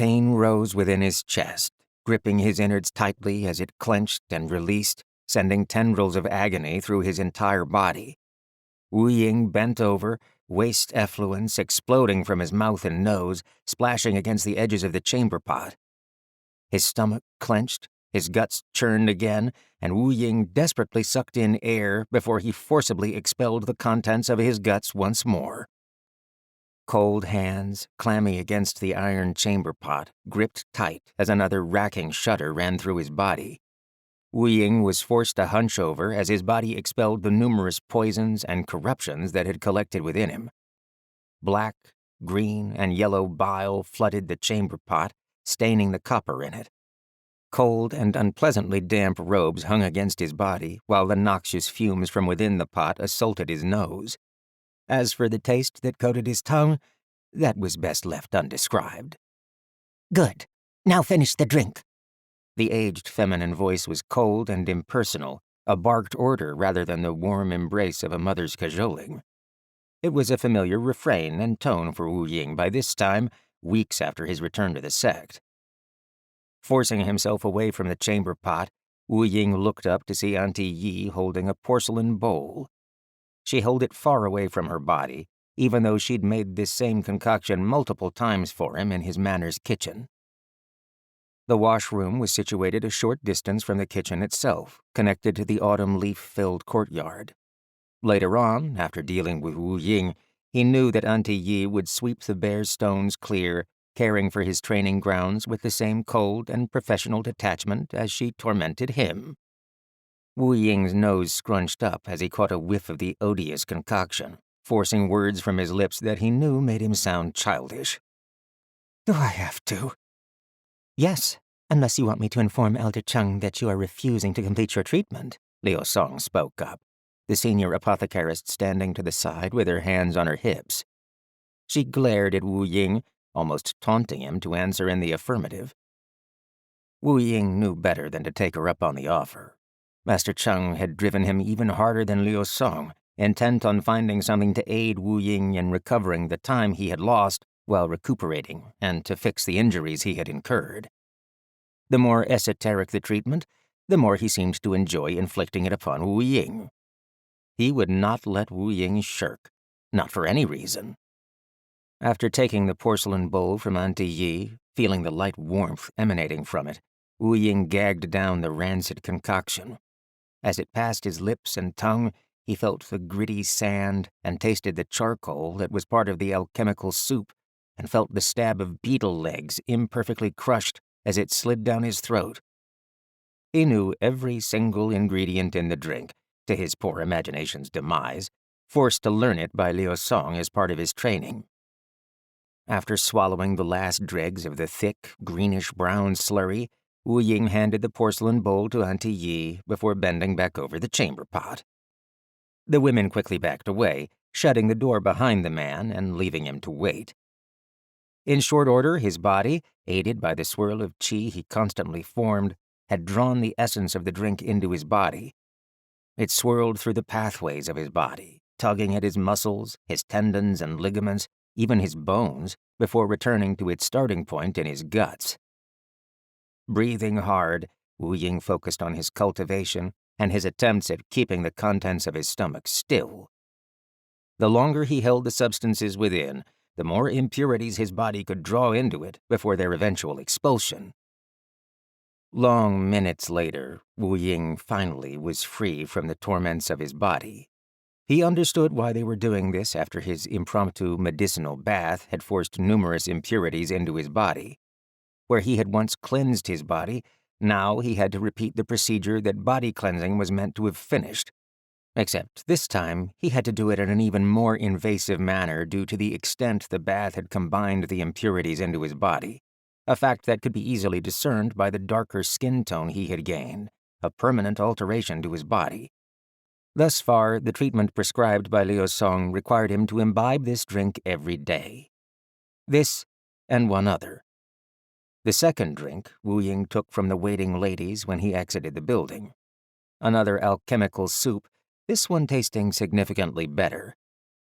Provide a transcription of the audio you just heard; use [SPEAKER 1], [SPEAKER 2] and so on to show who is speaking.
[SPEAKER 1] Pain rose within his chest, gripping his innards tightly as it clenched and released, sending tendrils of agony through his entire body. Wu Ying bent over, waste effluence exploding from his mouth and nose, splashing against the edges of the chamber pot. His stomach clenched, his guts churned again, and Wu Ying desperately sucked in air before he forcibly expelled the contents of his guts once more. Cold hands, clammy against the iron chamber pot, gripped tight as another racking shudder ran through his body. Wu Ying was forced to hunch over as his body expelled the numerous poisons and corruptions that had collected within him. Black, green, and yellow bile flooded the chamber pot, staining the copper in it. Cold and unpleasantly damp robes hung against his body, while the noxious fumes from within the pot assaulted his nose. As for the taste that coated his tongue, that was best left undescribed.
[SPEAKER 2] "Good. Now finish the drink."
[SPEAKER 1] The aged feminine voice was cold and impersonal, a barked order rather than the warm embrace of a mother's cajoling. It was a familiar refrain and tone for Wu Ying by this time, weeks after his return to the sect. Forcing himself away from the chamber pot, Wu Ying looked up to see Auntie Yi holding a porcelain bowl. She held it far away from her body, even though she'd made this same concoction multiple times for him in his Manor's kitchen. The washroom was situated a short distance from the kitchen itself, connected to the autumn leaf-filled courtyard. Later on, after dealing with Wu Ying, he knew that Auntie Yi would sweep the bare stones clear, caring for his training grounds with the same cold and professional detachment as she tormented him. Wu Ying's nose scrunched up as he caught a whiff of the odious concoction, forcing words from his lips that he knew made him sound childish.
[SPEAKER 2] "Do I have to?" "Yes, unless you want me to inform Elder Chung that you are refusing to complete your treatment," 𝗓𝗔 spoke up, the senior apothecarist standing to the side with her hands on her hips. She glared at Wu Ying, almost taunting him to answer in the affirmative. Wu Ying knew better than to take her up on the offer. Master Chung had driven him even harder than 𝗓𝗔, intent on finding something to aid Wu Ying in recovering the time he had lost while recuperating and to fix the injuries he had incurred. The more esoteric the treatment, the more he seemed to enjoy inflicting it upon Wu Ying. He would not let Wu Ying shirk, not for any reason. After taking the porcelain bowl from Auntie Yi, feeling the light warmth emanating from it, Wu Ying gagged down the rancid concoction. As it passed his lips and tongue, he felt the gritty sand and tasted the charcoal that was part of the alchemical soup and felt the stab of beetle legs imperfectly crushed as it slid down his throat. He knew every single ingredient in the drink, to his poor imagination's demise, forced to learn it by 𝗓𝗔 as part of his training. After swallowing the last dregs of the thick, greenish-brown slurry, Wu Ying handed the porcelain bowl to Auntie Yi before bending back over the chamber pot. The women quickly backed away, shutting the door behind the man and leaving him to wait. In short order, his body, aided by the swirl of qi he constantly formed, had drawn the essence of the drink into his body. It swirled through the pathways of his body, tugging at his muscles, his tendons and ligaments, even his bones, before returning to its starting point in his guts. Breathing hard, Wu Ying focused on his cultivation and his attempts at keeping the contents of his stomach still. The longer he held the substances within, the more impurities his body could draw into it before their eventual expulsion. Long minutes later, Wu Ying finally was free from the torments of his body. He understood why they were doing this after his impromptu medicinal bath had forced numerous impurities into his body. Where he had once cleansed his body, now he had to repeat the procedure that body cleansing was meant to have finished. Except this time, he had to do it in an even more invasive manner due to the extent the bath had combined the impurities into his body, a fact that could be easily discerned by the darker skin tone he had gained, a permanent alteration to his body. Thus far, the treatment prescribed by 𝗓𝗔 required him to imbibe this drink every day. This and one other. The second drink Wu Ying took from the waiting ladies when he exited the building. Another alchemical soup, this one tasting significantly better,